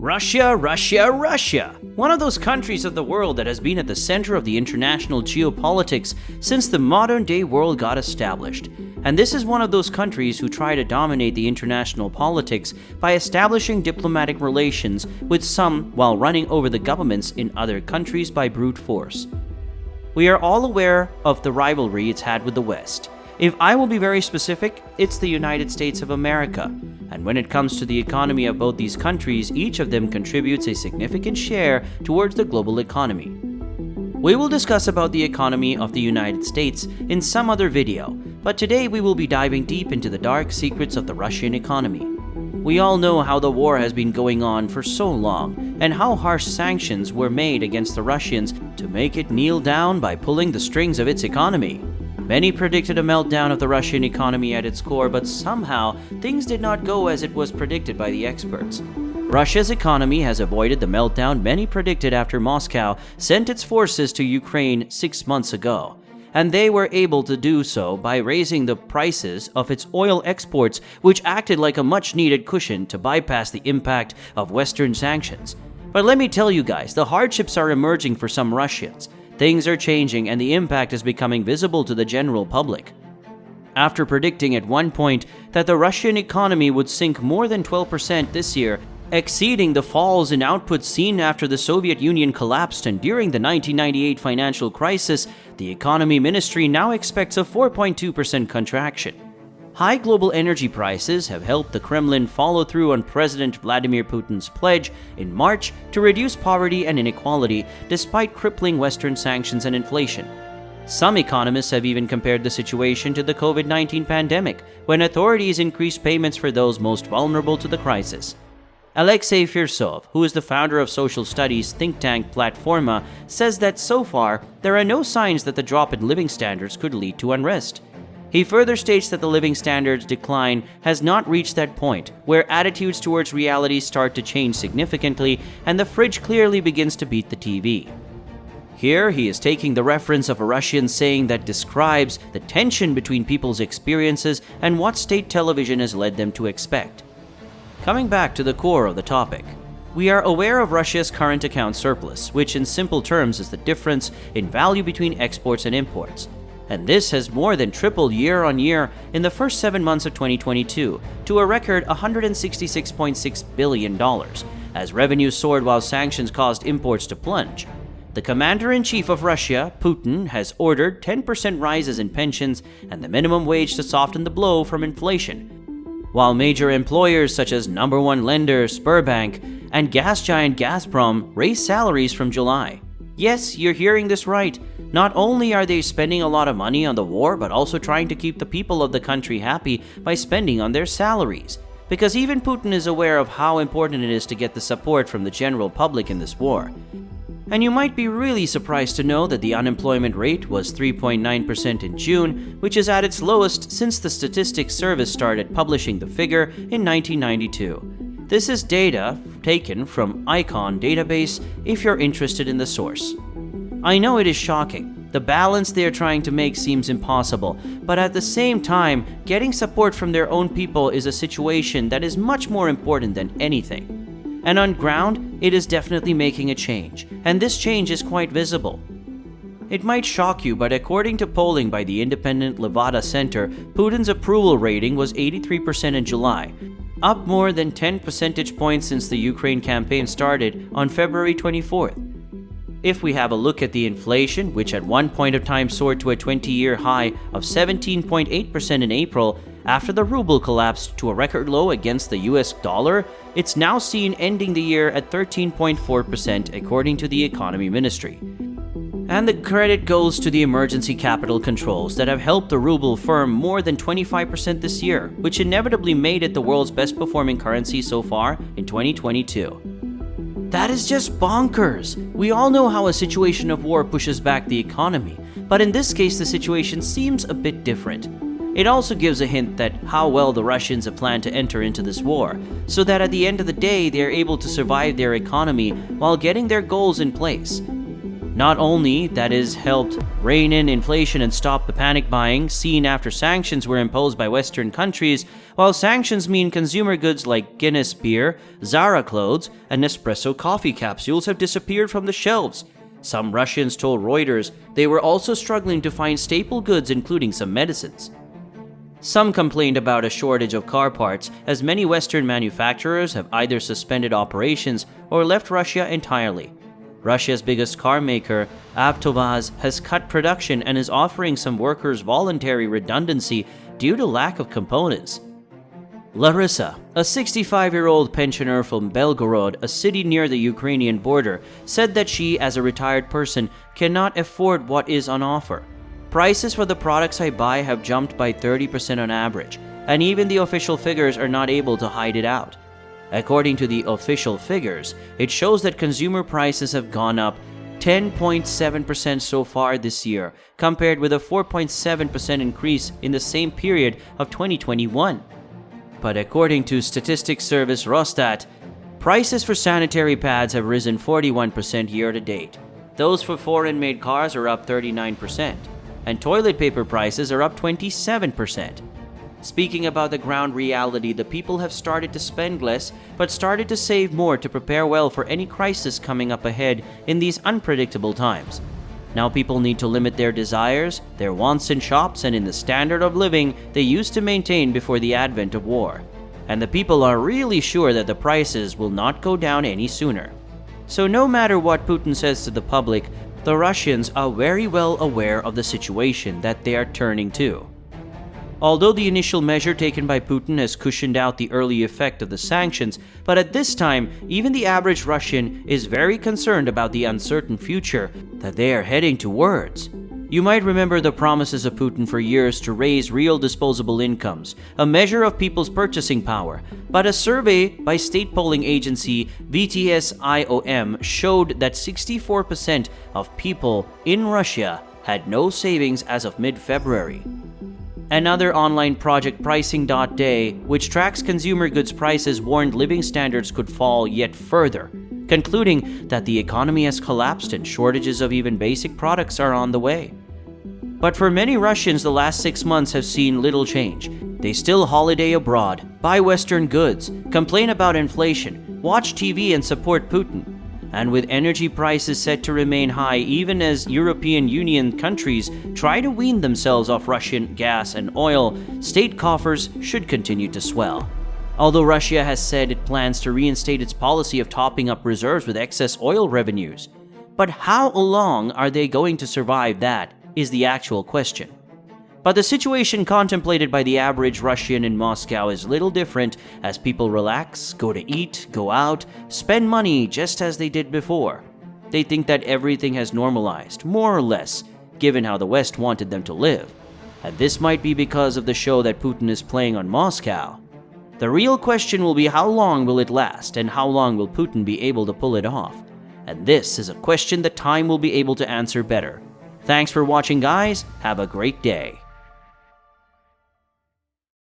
Russia, Russia, Russia! One of those countries of the world that has been at the center of the international geopolitics since the modern-day world got established. And this is one of those countries who try to dominate the international politics by establishing diplomatic relations with some while running over the governments in other countries by brute force. We are all aware of the rivalry it's had with the West. If I will be very specific, it's the United States of America. And when it comes to the economy of both these countries, each of them contributes a significant share towards the global economy. We will discuss about the economy of the United States in some other video, but today we will be diving deep into the dark secrets of the Russian economy. We all know how the war has been going on for so long, and how harsh sanctions were made against the Russians to make it kneel down by pulling the strings of its economy. Many predicted a meltdown of the Russian economy at its core, but somehow things did not go as it was predicted by the experts. Russia's economy has avoided the meltdown many predicted after Moscow sent its forces to Ukraine 6 months ago. And they were able to do so by raising the prices of its oil exports, which acted like a much-needed cushion to bypass the impact of Western sanctions. But let me tell you guys, the hardships are emerging for some Russians. Things are changing and the impact is becoming visible to the general public. After predicting at one point that the Russian economy would sink more than 12% this year, exceeding the falls in output seen after the Soviet Union collapsed and during the 1998 financial crisis, the economy ministry now expects a 4.2% contraction. High global energy prices have helped the Kremlin follow through on President Vladimir Putin's pledge in March to reduce poverty and inequality despite crippling Western sanctions and inflation. Some economists have even compared the situation to the COVID-19 pandemic, when authorities increased payments for those most vulnerable to the crisis. Alexei Firsov, who is the founder of social studies think tank Platforma, says that so far, there are no signs that the drop in living standards could lead to unrest. He further states that the living standards decline has not reached that point, where attitudes towards reality start to change significantly and the fridge clearly begins to beat the TV. Here, he is taking the reference of a Russian saying that describes the tension between people's experiences and what state television has led them to expect. Coming back to the core of the topic, we are aware of Russia's current account surplus, which in simple terms is the difference in value between exports and imports. And this has more than tripled year on year in the first 7 months of 2022 to a record $166.6 billion, as revenue soared while sanctions caused imports to plunge. The commander-in-chief of Russia, Putin, has ordered 10% rises in pensions and the minimum wage to soften the blow from inflation, while major employers such as number one lender Sberbank and gas giant Gazprom raised salaries from July. Yes, you're hearing this right. Not only are they spending a lot of money on the war, but also trying to keep the people of the country happy by spending on their salaries. Because even Putin is aware of how important it is to get the support from the general public in this war. And you might be really surprised to know that the unemployment rate was 3.9% in June, which is at its lowest since the Statistics Service started publishing the figure in 1992. This is data taken from Icon database if you're interested in the source. I know it is shocking. The balance they are trying to make seems impossible, but at the same time, getting support from their own people is a situation that is much more important than anything. And on ground, it is definitely making a change, and this change is quite visible. It might shock you, but according to polling by the independent Levada Center, Putin's approval rating was 83% in July, up more than 10 percentage points since the Ukraine campaign started on February 24th. If we have a look at the inflation, which at one point of time soared to a 20-year high of 17.8% in April, after the ruble collapsed to a record low against the US dollar, it's now seen ending the year at 13.4% according to the economy ministry. And the credit goes to the emergency capital controls that have helped the ruble firm more than 25% this year, which inevitably made it the world's best performing currency so far in 2022. That is just bonkers. We all know how a situation of war pushes back the economy, but in this case the situation seems a bit different. It also gives a hint that how well the Russians have planned to enter into this war, so that at the end of the day they are able to survive their economy while getting their goals in place. Not only that has helped rein in inflation and stop the panic buying seen after sanctions were imposed by Western countries, while sanctions mean consumer goods like Guinness beer, Zara clothes, and Nespresso coffee capsules have disappeared from the shelves. Some Russians told Reuters they were also struggling to find staple goods, including some medicines. Some complained about a shortage of car parts, as many Western manufacturers have either suspended operations or left Russia entirely. Russia's biggest car maker, Avtovaz, has cut production and is offering some workers voluntary redundancy due to lack of components. Larissa, a 65-year-old pensioner from Belgorod, a city near the Ukrainian border, said that she, as a retired person, cannot afford what is on offer. Prices for the products I buy have jumped by 30% on average, and even the official figures are not able to hide it out. According to the official figures, it shows that consumer prices have gone up 10.7% so far this year, compared with a 4.7% increase in the same period of 2021. But according to statistics service Rostat, prices for sanitary pads have risen 41% year to date. Those for foreign-made cars are up 39%, and toilet paper prices are up 27%. Speaking about the ground reality, the people have started to spend less, but started to save more to prepare well for any crisis coming up ahead in these unpredictable times. Now people need to limit their desires, their wants in shops and in the standard of living they used to maintain before the advent of war. And the people are really sure that the prices will not go down any sooner. So no matter what Putin says to the public, the Russians are very well aware of the situation that they are turning to. Although the initial measure taken by Putin has cushioned out the early effect of the sanctions, but at this time, even the average Russian is very concerned about the uncertain future that they are heading towards. You might remember the promises of Putin for years to raise real disposable incomes, a measure of people's purchasing power. But a survey by state polling agency VTS-IOM showed that 64% of people in Russia had no savings as of mid-February. Another online project, Pricing.day, which tracks consumer goods prices, warned living standards could fall yet further, concluding that the economy has collapsed and shortages of even basic products are on the way. But for many Russians, the last 6 months have seen little change. They still holiday abroad, buy Western goods, complain about inflation, watch TV and support Putin. And with energy prices set to remain high even as European Union countries try to wean themselves off Russian gas and oil, state coffers should continue to swell. Although Russia has said it plans to reinstate its policy of topping up reserves with excess oil revenues. But how long are they going to survive that is the actual question. But the situation contemplated by the average Russian in Moscow is little different as people relax, go to eat, go out, spend money just as they did before. They think that everything has normalized, more or less, given how the West wanted them to live. And this might be because of the show that Putin is playing on Moscow. The real question will be how long will it last and how long will Putin be able to pull it off? And this is a question that time will be able to answer better. Thanks for watching, guys. Have a great day.